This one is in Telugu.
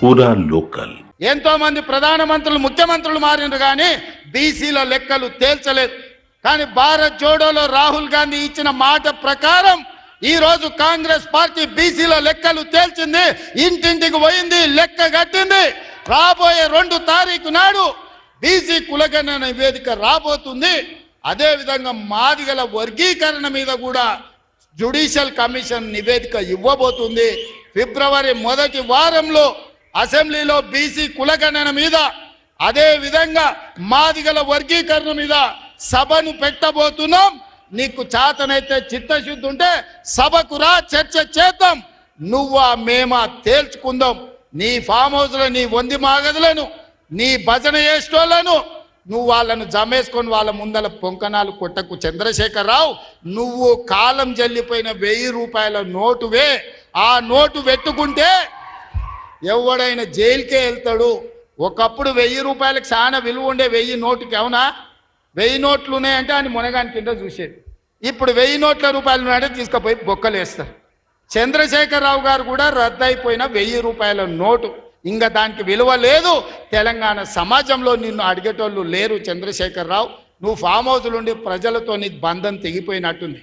పూరా లోకల్. ఎంతో మంది ప్రధానమంత్రులు ముఖ్యమంత్రులు మారినారు కానీ బీసీల లెక్కలు తేల్చలేదు. కానీ భారత్ జోడోలో రాహుల్ గాంధీ ఇచ్చిన మాట ప్రకారం ఈ రోజు కాంగ్రెస్ పార్టీ బీసీల లెక్కలు తేల్చింది, ఇంటింటికి పోయింది, లెక్క కట్టింది. రాబోయే 2 తారీఖు నాడు బీసీ కులగణన నివేదిక రాబోతుంది. అదే విధంగా మాదిగల వర్గీకరణ మీద కూడా జ్యుడిషియల్ కమిషన్ నివేదిక ఇవ్వబోతుంది. ఫిబ్రవరి 1వ వారంలో అసెంబ్లీలో బీసీ కులగణన మీద అదే విధంగా మాదిగల వర్గీకరణ మీద సభను పెట్టబోతున్నాం. నీకు చేతనైతే చిత్తశుద్ధి ఉంటే సభకు రా, చర్చ చేద్దాం. నువ్వా మేమా తేల్చుకుందాం. నీ ఫామ్ హౌస్లో నీ వంది మాగదులను, నీ భజన చేసేటోళ్లను నువ్వు వాళ్ళను జమేసుకొని వాళ్ళ ముందల పొంకనాలు కొట్టకు. చంద్రశేఖరరావు, నువ్వు కాలం జల్లిపోయిన 1000 రూపాయల నోటువే. ఆ నోటు పెట్టుకుంటే ఎవడైనా జైలుకే వెళ్తాడు. ఒకప్పుడు 1000 రూపాయలకు చాలా విలువ ఉండే 1000 నోటుకి. అవునా? 1000 నోట్లు ఉన్నాయంటే అని మునగాని కింద చూసేది. ఇప్పుడు 1000 నోట్ల రూపాయలు ఉన్నాయంటే తీసుకుపోయి బొక్కలు వేస్తారు. చంద్రశేఖరరావు గారు కూడా రద్దయిపోయిన 1000 రూపాయల నోటు. ఇంకా దానికి విలువ లేదు. తెలంగాణ సమాజంలో నిన్ను అడిగేటోళ్ళు లేరు. చంద్రశేఖరరావు, నువ్వు ఫామ్ హౌస్లో ఉండి ప్రజలతో నీ బంధం తెగిపోయినట్టుంది.